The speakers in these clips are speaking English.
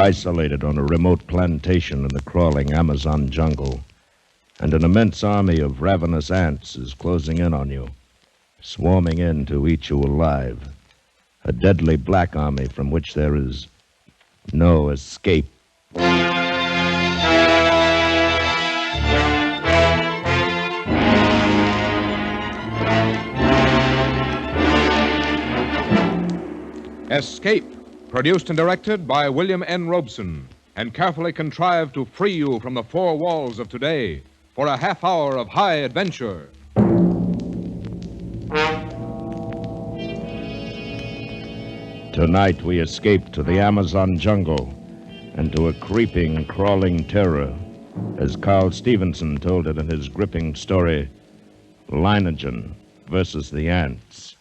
isolated on a remote plantation in the crawling Amazon jungle, and an immense army of ravenous ants is closing in on you, swarming in to eat you alive. A deadly black army from which there is no escape. Escape, produced and directed by William N. Robeson, and carefully contrived to free you from the four walls of today for a half hour of high adventure. Tonight we escape to the Amazon jungle and to a creeping, crawling terror, as Carl Stevenson told it in his gripping story, Leiningen versus the Ants.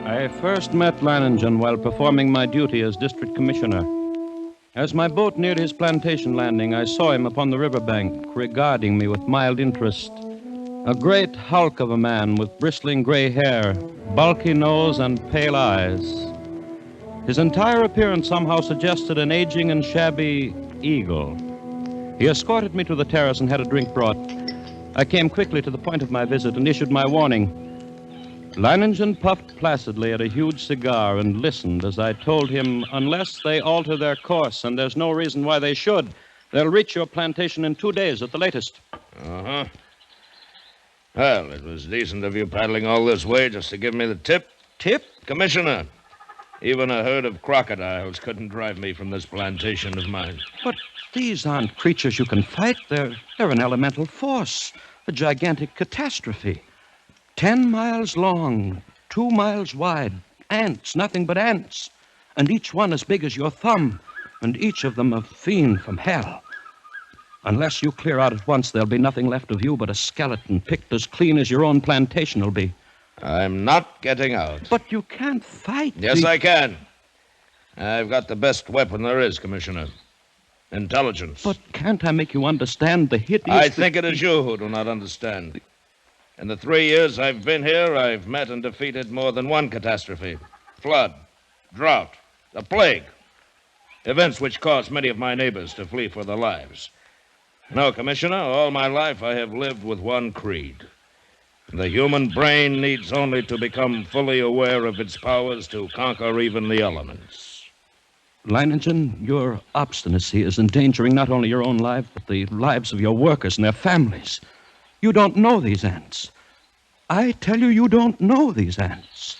I first met Leiningen while performing my duty as district commissioner. As my boat neared his plantation landing, I saw him upon the riverbank, regarding me with mild interest. A great hulk of a man with bristling gray hair, bulky nose, and pale eyes. His entire appearance somehow suggested an aging and shabby eagle. He escorted me to the terrace and had a drink brought. I came quickly to the point of my visit and issued my warning. Leiningen puffed placidly at a huge cigar and listened as I told him, unless they alter their course, and there's no reason why they should, they'll reach your plantation in 2 days at the latest. Uh-huh. Well, it was decent of you paddling all this way just to give me the tip. Tip? Commissioner, even a herd of crocodiles couldn't drive me from this plantation of mine. But these aren't creatures you can fight. They're an elemental force, a gigantic catastrophe. 10 miles long, 2 miles wide. Ants, nothing but ants. And each one as big as your thumb. And each of them a fiend from hell. Unless you clear out at once, there'll be nothing left of you but a skeleton picked as clean as your own plantation will be. I'm not getting out. But you can't fight. Yes, I can. I've got the best weapon there is, Commissioner. Intelligence. But can't I make you understand the hideous... I think it is you who do not understand. In the 3 years I've been here, I've met and defeated more than one catastrophe. Flood, drought, the plague. Events which caused many of my neighbors to flee for their lives. No, Commissioner, all my life I have lived with one creed. The human brain needs only to become fully aware of its powers to conquer even the elements. Leiningen, your obstinacy is endangering not only your own life, but the lives of your workers and their families. You don't know these ants. I tell you, you don't know these ants.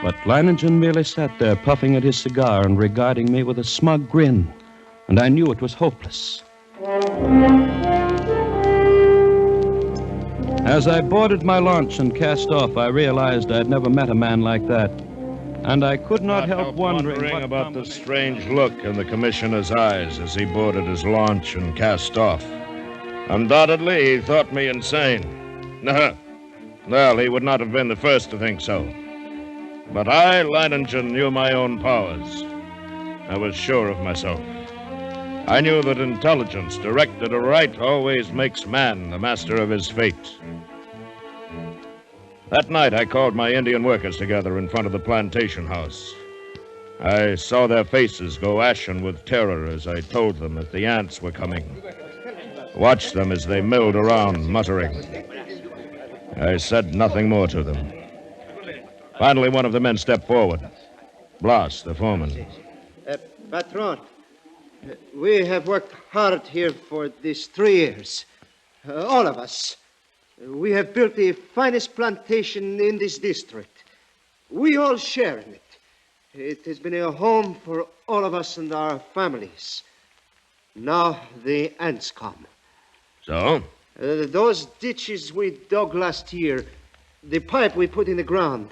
But Leiningen merely sat there, puffing at his cigar and regarding me with a smug grin, and I knew it was hopeless. As I boarded my launch and cast off, I realized I'd never met a man like that. And I could not help wondering about the strange look in the commissioner's eyes as he boarded his launch and cast off. Undoubtedly, he thought me insane. Well, he would not have been the first to think so. But I, Leiningen, knew my own powers. I was sure of myself. I knew that intelligence directed aright always makes man the master of his fate. That night, I called my Indian workers together in front of the plantation house. I saw their faces go ashen with terror as I told them that the ants were coming. Watched them as they milled around, muttering. I said nothing more to them. Finally, one of the men stepped forward. Blas, the foreman. Patron, we have worked hard here for these 3 years. All of us. We have built the finest plantation in this district. We all share in it. It has been a home for all of us and our families. Now the ants come. So? Those ditches we dug last year, the pipe we put in the ground,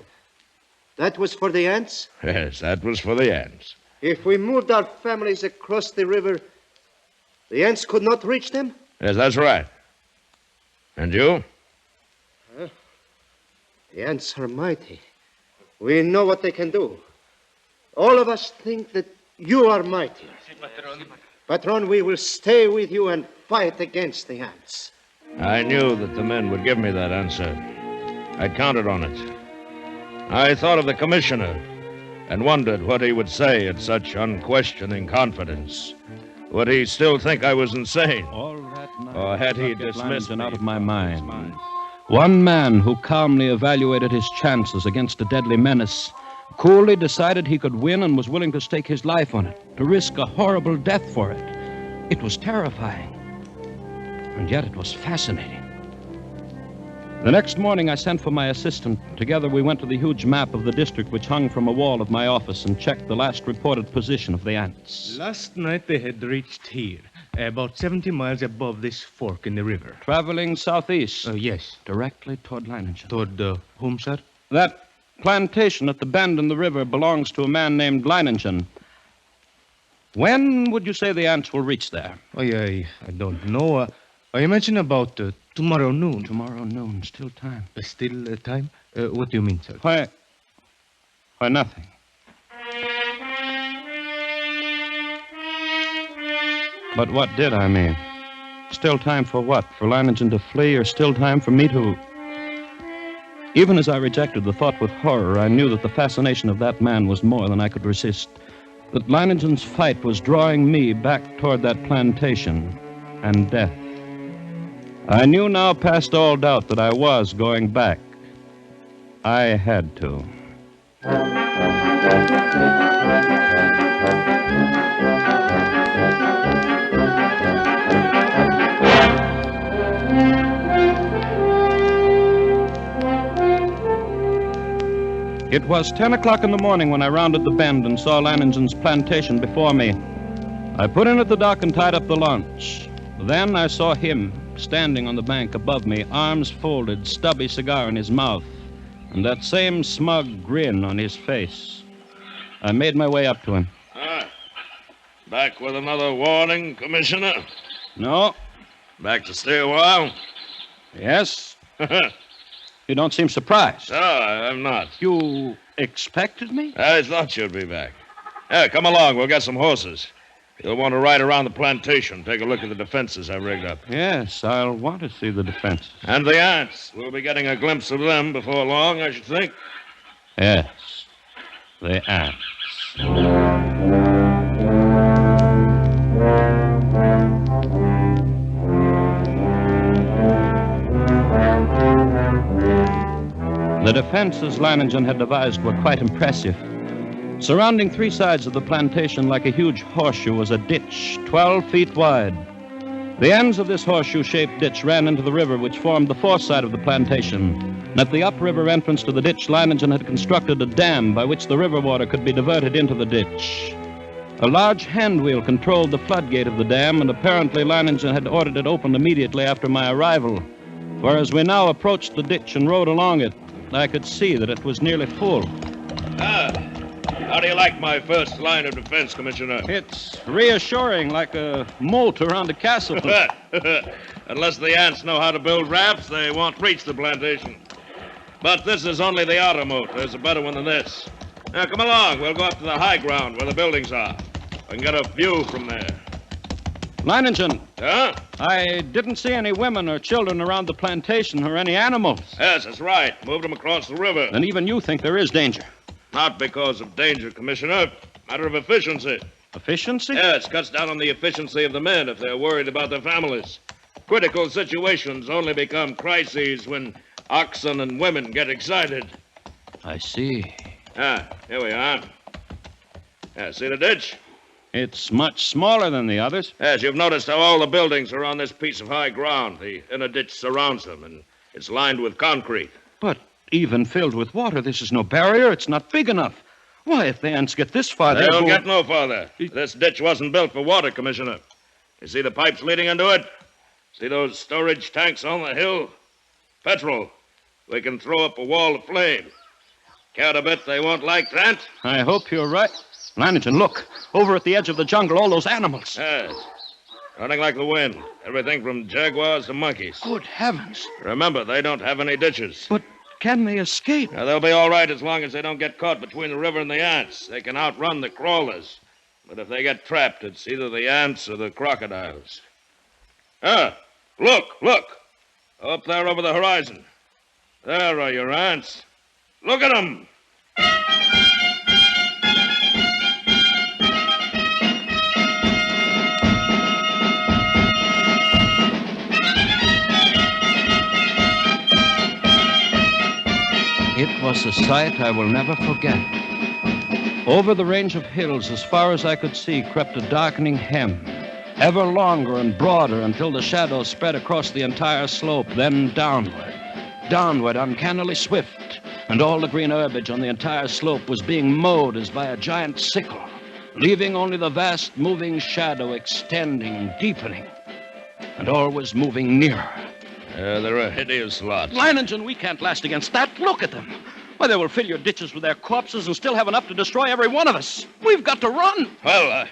that was for the ants? Yes, that was for the ants. If we moved our families across the river, the ants could not reach them? Yes, that's right. And you? The ants are mighty. We know what they can do. All of us think that you are mighty. Patron, we will stay with you and fight against the ants. I knew that the men would give me that answer. I counted on it. I thought of the commissioner and wondered what he would say at such unquestioning confidence. Would he still think I was insane? All that night, Or had he I kept dismissed Leiningen me out of my from his mind? One man who calmly evaluated his chances against a deadly menace, coolly decided he could win and was willing to stake his life on it, to risk a horrible death for it. It was terrifying, and yet it was fascinating. The next morning, I sent for my assistant. Together, we went to the huge map of the district which hung from a wall of my office and checked the last reported position of the ants. Last night they had reached here, about 70 miles above this fork in the river. Traveling southeast. Yes. Directly toward Leiningen. Toward whom, sir? That plantation at the bend in the river belongs to a man named Leiningen. When would you say the ants will reach there? I don't know. I mentioned about tomorrow noon. Tomorrow noon, still time. Still time? What do you mean, sir? Why, nothing. But what did I mean? Still time for what? For Leiningen to flee, or still time for me to... Even as I rejected the thought with horror, I knew that the fascination of that man was more than I could resist. That Leiningen's fight was drawing me back toward that plantation and death. I knew now past all doubt that I was going back. I had to. It was 10 o'clock in the morning when I rounded the bend and saw Leiningen's plantation before me. I put in at the dock and tied up the launch. Then I saw him, standing on the bank above me, arms folded, stubby cigar in his mouth, and that same smug grin on his face. I made my way up to him. Back with another warning, Commissioner? No. Back to stay a while? Yes. You don't seem surprised. No, I'm not. You expected me? I thought you'd be back. Yeah, come along. We'll get some horses. You'll want to ride around the plantation, take a look at the defenses I rigged up. Yes, I'll want to see the defenses. And the ants. We'll be getting a glimpse of them before long, I should think. Yes, the ants. The defenses Leiningen had devised were quite impressive. Surrounding three sides of the plantation like a huge horseshoe was a ditch 12 feet wide. The ends of this horseshoe-shaped ditch ran into the river which formed the fourth side of the plantation. And at the upriver entrance to the ditch, Leiningen had constructed a dam by which the river water could be diverted into the ditch. A large hand wheel controlled the floodgate of the dam, and apparently Leiningen had ordered it opened immediately after my arrival. For as we now approached the ditch and rode along it, I could see that it was nearly full. How do you like my first line of defense, Commissioner? It's reassuring, like a moat around a castle. Unless the ants know how to build rafts, they won't reach the plantation. But this is only the outer moat. There's a better one than this. Now, come along. We'll go up to the high ground where the buildings are. I can get a view from there. Leiningen, Huh? I didn't see any women or children around the plantation or any animals. Yes, that's right. Moved them across the river. And even you think there is danger. Not because of danger, Commissioner. Matter of efficiency. Efficiency? Yes, cuts down on the efficiency of the men if they're worried about their families. Critical situations only become crises when oxen and women get excited. I see. Here we are. See the ditch? It's much smaller than the others. Yes, you've noticed how all the buildings are on this piece of high ground. The inner ditch surrounds them, and it's lined with concrete. But even filled with water, this is no barrier. It's not big enough. Why, if the ants get this far, They'll get no farther. This ditch wasn't built for water, Commissioner. You see the pipes leading into it? See those storage tanks on the hill? Petrol. We can throw up a wall of flame. Care to bet they won't like that? I hope you're right. Leiningen, look. Over at the edge of the jungle, all those animals. Yes. Running like the wind. Everything from jaguars to monkeys. Good heavens. Remember, they don't have any ditches. But can they escape? Now, they'll be all right as long as they don't get caught between the river and the ants. They can outrun the crawlers. But if they get trapped, it's either the ants or the crocodiles. Ah, look. Up there over the horizon. There are your ants. Look at them. It was a sight I will never forget. Over the range of hills, as far as I could see, crept a darkening hem, ever longer and broader until the shadows spread across the entire slope, then downward, uncannily swift, and all the green herbage on the entire slope was being mowed as by a giant sickle, leaving only the vast moving shadow extending and deepening, and always moving nearer. They're a hideous lot. Leiningen, we can't last against that. Look at them. Why, they will fill your ditches with their corpses and still have enough to destroy every one of us. We've got to run. Well,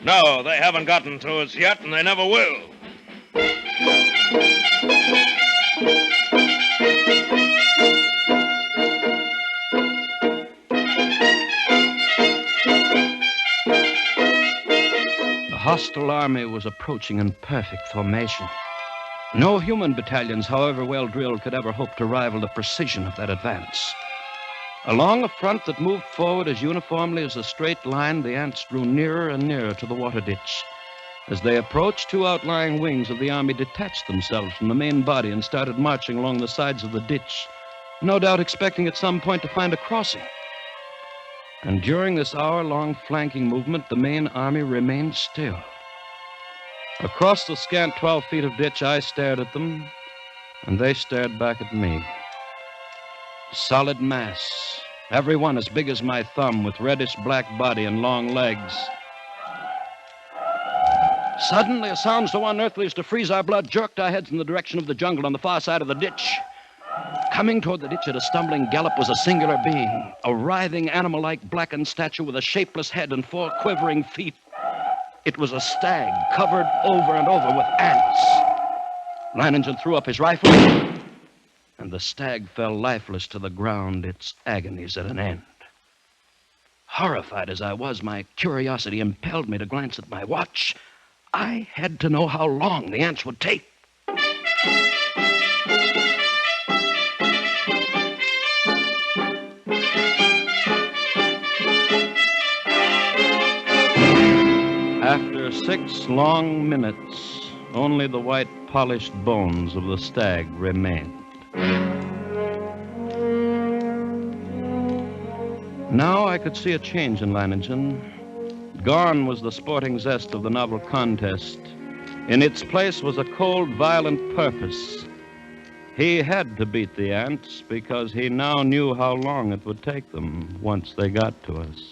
no, they haven't gotten to us yet, and they never will. The hostile army was approaching in perfect formation. No human battalions, however well drilled, could ever hope to rival the precision of that advance. Along a front that moved forward as uniformly as a straight line, the ants drew nearer and nearer to the water ditch. As they approached, two outlying wings of the army detached themselves from the main body and started marching along the sides of the ditch, no doubt expecting at some point to find a crossing. And during this hour-long flanking movement, the main army remained still. Across the scant 12 feet of ditch, I stared at them, and they stared back at me. Solid mass, every one as big as my thumb, with reddish-black body and long legs. Suddenly, a sound so unearthly as to freeze our blood jerked our heads in the direction of the jungle on the far side of the ditch. Coming toward the ditch at a stumbling gallop was a singular being, a writhing, animal-like blackened statue with a shapeless head and 4 quivering feet. It was a stag covered over and over with ants. Leiningen threw up his rifle, and the stag fell lifeless to the ground, its agonies at an end. Horrified as I was, my curiosity impelled me to glance at my watch. I had to know how long the ants would take. After 6 long minutes, only the white polished bones of the stag remained. Now I could see a change in Leiningen. Gone was the sporting zest of the novel contest. In its place was a cold, violent purpose. He had to beat the ants because he now knew how long it would take them once they got to us.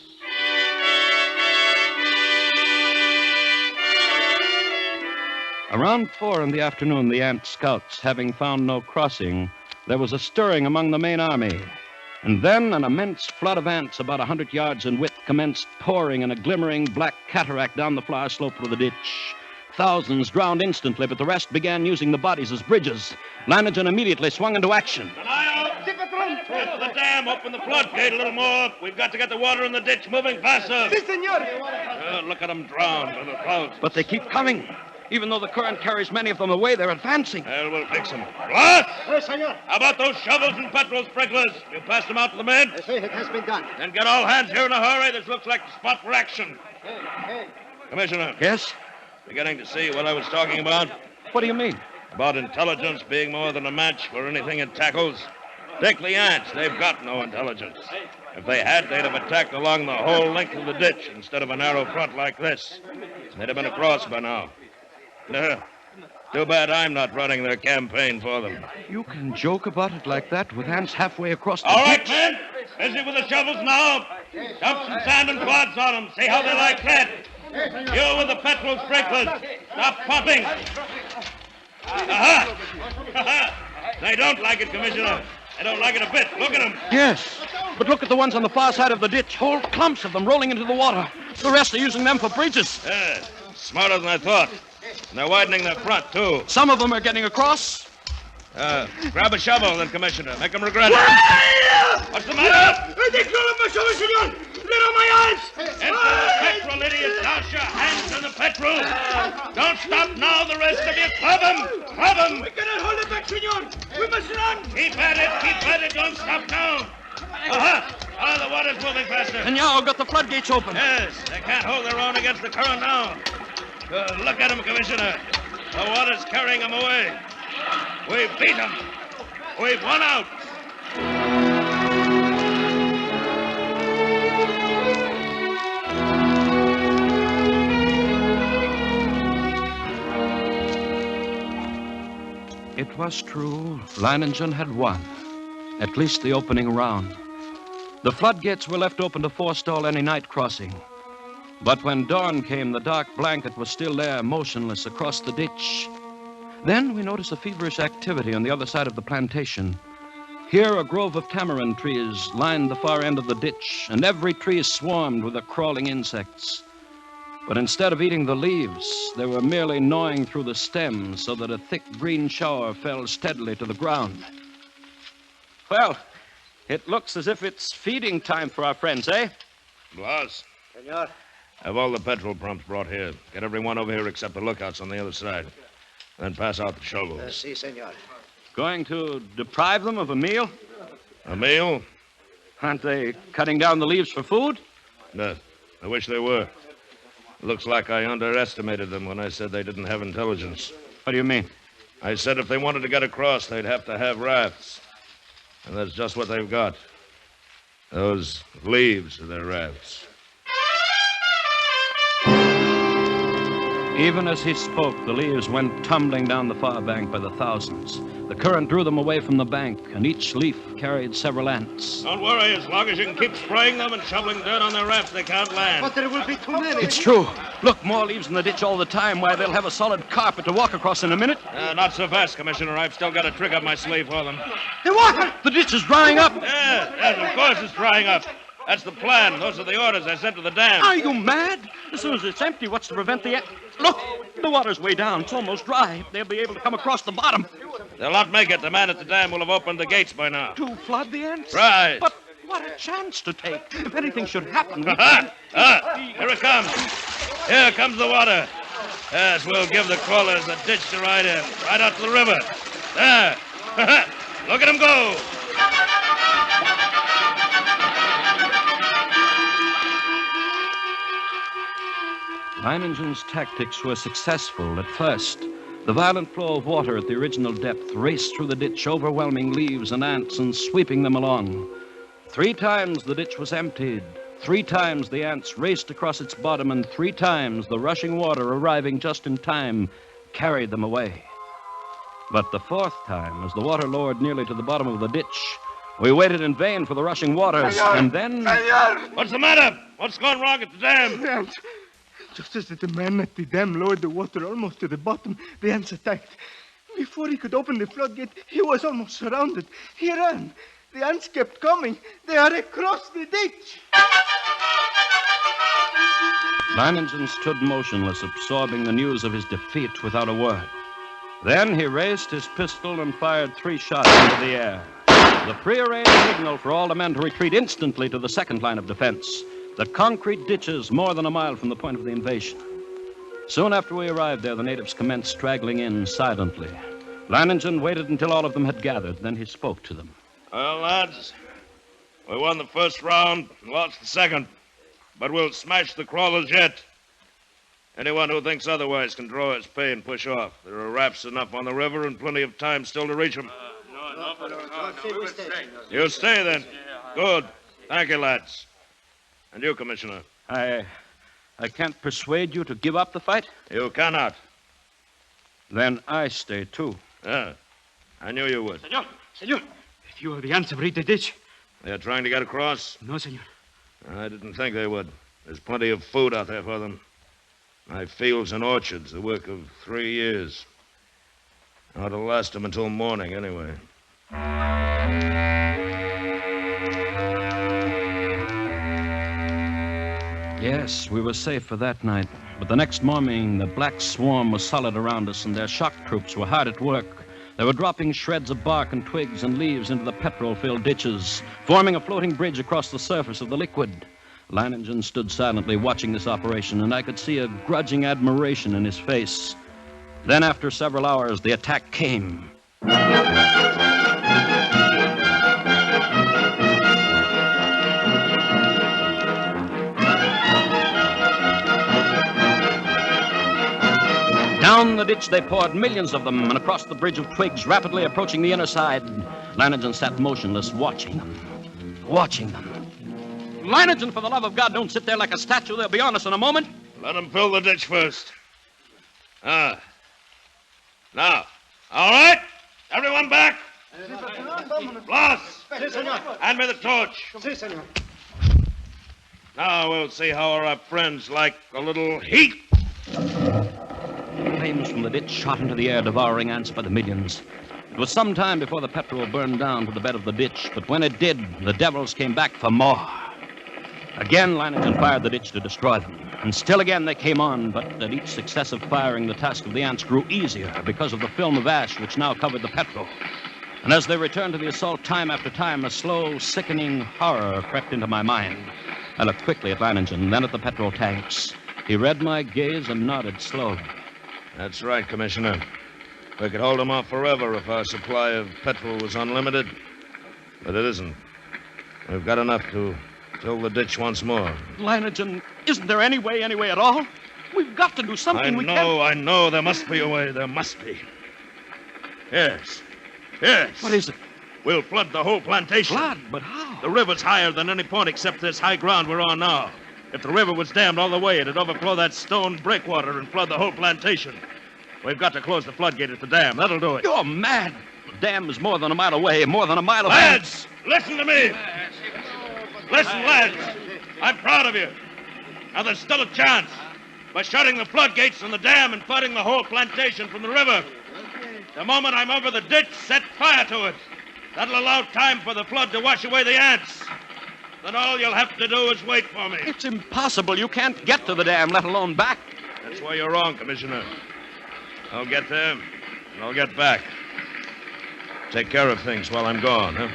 Around 4 in the afternoon, the ant scouts, having found no crossing, there was a stirring among the main army. And then an immense flood of ants about 100 yards in width commenced pouring in a glimmering black cataract down the far slope of the ditch. Thousands drowned instantly, but the rest began using the bodies as bridges. Leiningen immediately swung into action. Get to the dam, open the floodgate a little more. We've got to get the water in the ditch moving faster. Si, senor. Look at them drowned by the thousands. But they keep coming. Even though the current carries many of them away, they're advancing. Well, we'll fix them. What? Yes, senor. How about those shovels and petrol sprinklers? You passed them out to the men? Yes, sir, it has been done. Then get all hands here in a hurry. This looks like the spot for action. Hey. Commissioner. Yes? Beginning to see what I was talking about? What do you mean? About intelligence being more than a match for anything it tackles. Take the ants. They've got no intelligence. If they had, they'd have attacked along the whole length of the ditch instead of a narrow front like this. They'd have been across by now. Too bad I'm not running their campaign for them. You can joke about it like that with ants halfway across the All right, ditch? men. Busy with the shovels now. Dump some sand and clods on them. See how they like that. You with the petrol sprinklers. Stop pumping. Aha! They don't like it, Commissioner. They don't like it a bit. Look at them. Yes, but look at the ones on the far side of the ditch. Whole clumps of them rolling into the water. The rest are using them for bridges. Smarter than I thought. And they're widening their front, too. Some of them are getting across. Grab a shovel, then, Commissioner. Make him regret it. What's the matter? They call him my shovel, senor. They're on my eyes. Into the petrol, idiot. Douse your hands in the petrol. Don't stop now, the rest of you. Club him. Club him. We cannot hold it back, senor. We must run. Keep at it. Keep at it. Don't stop now. The water's moving faster. Senor, got the floodgates open. Yes, they can't hold their own against the current now. Look at him, Commissioner. The water's carrying him away. We've beat him. We've won out. It was true. Leiningen had won. At least the opening round. The floodgates were left open to forestall any night crossing. But when dawn came, the dark blanket was still there, motionless across the ditch. Then we noticed a feverish activity on the other side of the plantation. Here, a grove of tamarind trees lined the far end of the ditch, and every tree swarmed with the crawling insects. But instead of eating the leaves, they were merely gnawing through the stems so that a thick green shower fell steadily to the ground. Well, it looks as if it's feeding time for our friends, eh? Boss, Senor. have all the petrol pumps brought here. Get everyone over here except the lookouts on the other side. Then pass out the shovels. Si, senor. Going to deprive them of a meal? A meal? Aren't they cutting down the leaves for food? No. I wish they were. Looks like I underestimated them when I said they didn't have intelligence. What do you mean? I said if they wanted to get across, they'd have to have rafts. And that's just what they've got. Those leaves are their rafts. Even as he spoke, the leaves went tumbling down the far bank by the thousands. The current drew them away from the bank, and each leaf carried several ants. Don't worry, as long as you can keep spraying them and shoveling dirt on their rafts, they can't land. But there will be too many. It's true. Look, more leaves in the ditch all the time. Why, they'll have a solid carpet to walk across in a minute. Not so fast, Commissioner. I've still got a trick up my sleeve for them. The water! The ditch is drying up. Yes, of course it's drying up. That's the plan. Those are the orders I sent to the dam. Are you mad? As soon as it's empty, what's to prevent the ant? Look, the water's way down. It's almost dry. They'll be able to come across the bottom. They'll not make it. The man at the dam will have opened the gates by now. To flood the ants? Right. But what a chance to take. If anything should happen, we Here it comes. Here comes the water. Yes, we'll give the crawlers a ditch to ride in. Right out to the river. There. Look at them go. Leiningen's tactics were successful at first. The violent flow of water at the original depth raced through the ditch, overwhelming leaves and ants and sweeping them along. 3 times the ditch was emptied. 3 times the ants raced across its bottom, and 3 times the rushing water, arriving just in time, carried them away. But the 4th time, as the water lowered nearly to the bottom of the ditch, we waited in vain for the rushing waters, and then... What's the matter? What's gone wrong at the dam? Just as the man at the dam lowered the water almost to the bottom, the ants attacked. Before he could open the floodgate, he was almost surrounded. He ran. The ants kept coming. They are across the ditch. Leiningen stood motionless, absorbing the news of his defeat without a word. Then he raised his pistol and fired 3 shots into the air. The prearranged signal for all the men to retreat instantly to the second line of defense, the concrete ditches more than a mile from the point of the invasion. Soon after we arrived there, the natives commenced straggling in silently. Leiningen waited until all of them had gathered. Then he spoke to them. Well, lads, we won the first round and lost the second. But we'll smash the crawlers yet. Anyone who thinks otherwise can draw his pay and push off. There are rafts enough on the river and plenty of time still to reach them. You stay then. Good. Thank you, lads. And you, Commissioner? I can't persuade you to give up the fight? You cannot. Then I stay, too. Yeah, I knew you would. Senor, if you are the ants have reached the ditch. They're trying to get across? No, senor. I didn't think they would. There's plenty of food out there for them. My fields and orchards, the work of 3 years. Ought to last them until morning, anyway. Yes, we were safe for that night. But the next morning, the black swarm was solid around us, and their shock troops were hard at work, They were dropping shreds of bark and twigs and leaves into the petrol-filled ditches, forming a floating bridge across the surface of the liquid. Leiningen stood silently watching this operation, and I could see a grudging admiration in his face. Then, after several hours, the attack came. Down the ditch they poured, millions of them, and across the bridge of twigs, rapidly approaching the inner side. Leiningen sat motionless, watching them. Leiningen, for the love of God, don't sit there like a statue. They'll be on us in a moment. Let them fill the ditch first. Now, all right? Everyone back? Blas! Hand me the torch. Now we'll see how our friends like a little heat. Flames from the ditch shot into the air, devouring ants by the millions. It was some time before the petrol burned down to the bed of the ditch, but when it did, the devils came back for more. Again, Leiningen fired the ditch to destroy them. And still again they came on, but at each successive firing, the task of the ants grew easier because of the film of ash which now covered the petrol. And as they returned to the assault time after time, a slow, sickening horror crept into my mind. I looked quickly at Leiningen, then at the petrol tanks. He read my gaze and nodded slowly. That's right, Commissioner. We could hold them off forever if our supply of petrol was unlimited. But it isn't. We've got enough to fill the ditch once more. Leiningen, isn't there any way at all? We've got to do something. I know. There must be a way. There must be. Yes. What is it? We'll flood the whole plantation. Flood? But how? The river's higher than any point except this high ground we're on now. If the river was dammed all the way, it'd overflow that stone breakwater and flood the whole plantation. We've got to close the floodgate at the dam. That'll do it. You're mad. The dam is more than a mile away, more than a mile away. Lads, listen to me. Listen, lads. I'm proud of you. Now, there's still a chance. By shutting the floodgates from the dam and flooding the whole plantation from the river. The moment I'm over the ditch, set fire to it. That'll allow time for the flood to wash away the ants. Then all you'll have to do is wait for me. It's impossible. You can't get to the dam, let alone back. That's why you're wrong, Commissioner. I'll get there, and I'll get back. Take care of things while I'm gone, huh?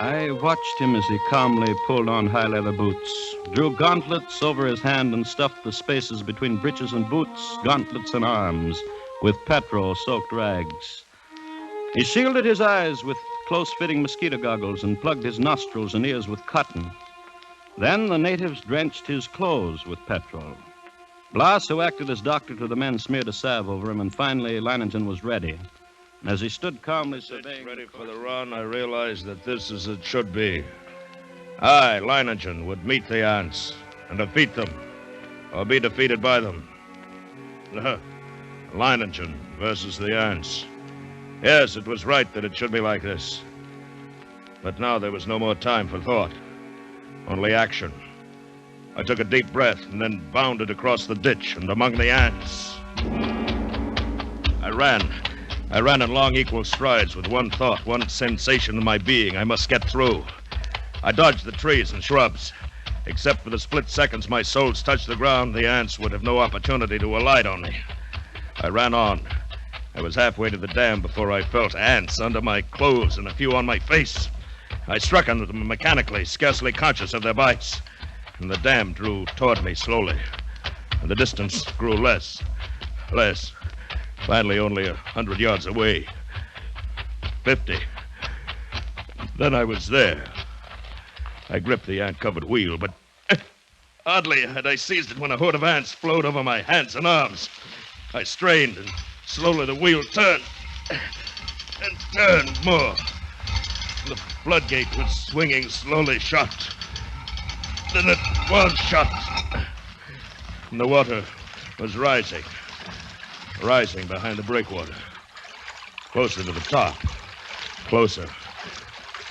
I watched him as he calmly pulled on high leather boots, drew gauntlets over his hand and stuffed the spaces between breeches and boots, gauntlets and arms, with petrol-soaked rags. He shielded his eyes with close-fitting mosquito goggles and plugged his nostrils and ears with cotton. Then the natives drenched his clothes with petrol. Blas, who acted as doctor to the men, smeared a salve over him, and finally Leiningen was ready. And as he stood calmly surveying... Ready for the run, I realized that this is as it should be. I, Leiningen, would meet the ants and defeat them, or be defeated by them. Leiningen versus the ants. Yes, it was right that it should be like this. But now there was no more time for thought. Only action. I took a deep breath and then bounded across the ditch and among the ants. I ran in long, equal strides with one thought, one sensation in my being. I must get through. I dodged the trees and shrubs. Except for the split seconds my soles touched the ground, the ants would have no opportunity to alight on me. I ran on. I was halfway to the dam before I felt ants under my clothes and a few on my face. I struck on them mechanically, scarcely conscious of their bites. And the dam drew toward me slowly. And the distance grew less. Finally, only 100 yards away. 50. Then I was there. I gripped the ant-covered wheel, but hardly had I seized it when a horde of ants flowed over my hands and arms. I strained, and slowly the wheel turned. And turned more. The floodgate was swinging slowly shut. Then it was shut. And the water was rising behind the breakwater. Closer to the top. Closer.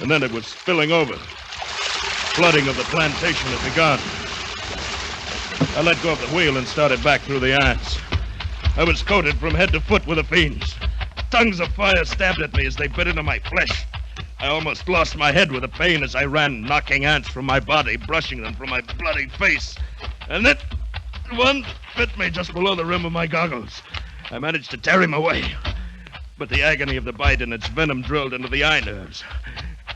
And then it was spilling over. Flooding of the plantation had begun. I let go of the wheel and started back through the ants. I was coated from head to foot with the fiends. Tongues of fire stabbed at me as they bit into my flesh. I almost lost my head with the pain as I ran, knocking ants from my body, brushing them from my bloody face. And then One bit me just below the rim of my goggles. I managed to tear him away. But the agony of the bite and its venom drilled into the eye nerves.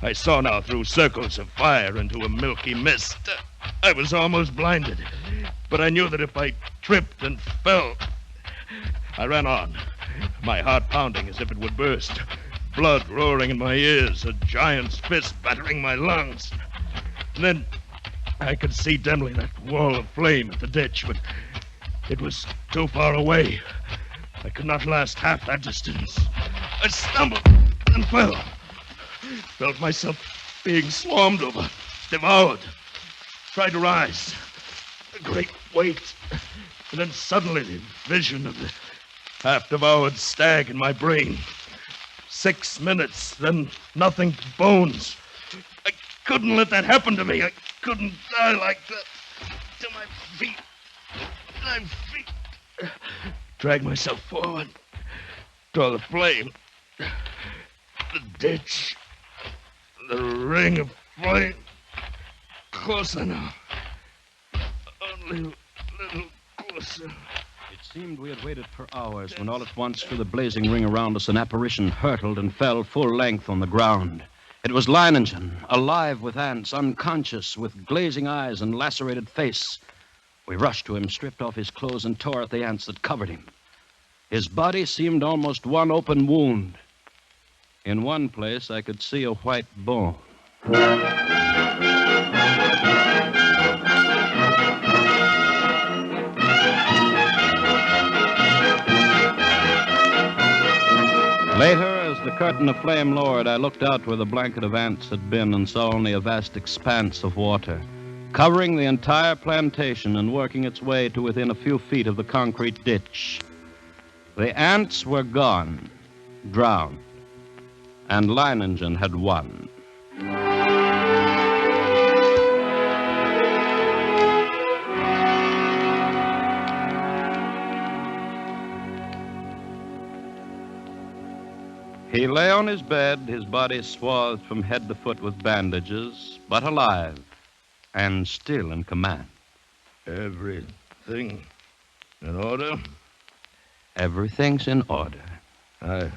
I saw now through circles of fire into a milky mist. I was almost blinded. But I knew that if I tripped and fell... I ran on, my heart pounding as if it would burst. Blood roaring in my ears, a giant's fist battering my lungs. And then I could see dimly that wall of flame at the ditch, but it was too far away. I could not last half that distance. I stumbled and fell. Felt myself being swarmed over, devoured. Tried to rise. A great weight. And then suddenly the vision of the half-devoured stag in my brain. 6 minutes, then nothing but bones. I couldn't let that happen to me. I couldn't die like that. To my feet. Drag myself forward. Draw the flame. The ditch. The ring of flame. Closer now. Only a little closer. It seemed we had waited for hours when all at once, through the blazing ring around us, an apparition hurtled and fell full length on the ground. It was Leiningen, alive with ants, unconscious, with glazing eyes and lacerated face. We rushed to him, stripped off his clothes, and tore at the ants that covered him. His body seemed almost one open wound. In one place, I could see a white bone. Later, as the curtain of flame lowered, I looked out where the blanket of ants had been and saw only a vast expanse of water, covering the entire plantation and working its way to within a few feet of the concrete ditch. The ants were gone, drowned, and Leiningen had won. He lay on his bed, his body swathed from head to foot with bandages, but alive and still in command. Everything in order? Everything's in order. I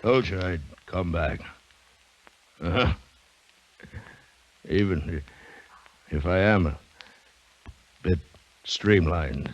told you I'd come back. Uh-huh. Even if I am a bit streamlined.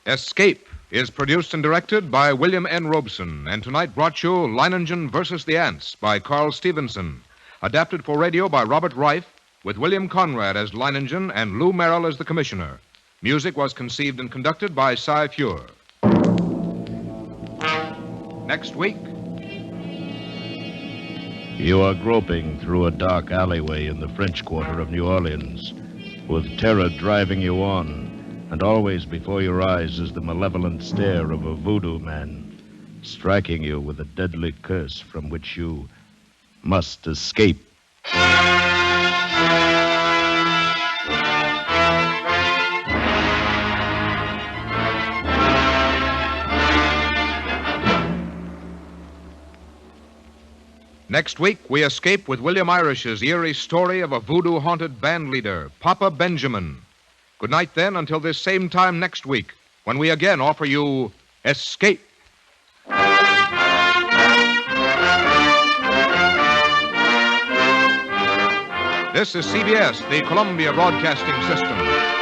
Escape is produced and directed by William N. Robeson, and tonight brought you Leiningen versus the Ants by Carl Stevenson, adapted for radio by Robert Reif, with William Conrad as Leiningen and Lou Merrill as the commissioner. Music was conceived and conducted by Cy Feuer. Next week... You are groping through a dark alleyway in the French Quarter of New Orleans, with terror driving you on. And always before your eyes is the malevolent stare of a voodoo man, striking you with a deadly curse from which you must escape. Next week, we escape with William Irish's eerie story of a voodoo-haunted band leader, Papa Benjamin. Good night, then, until this same time next week, when we again offer you Escape. This is CBS, the Columbia Broadcasting System.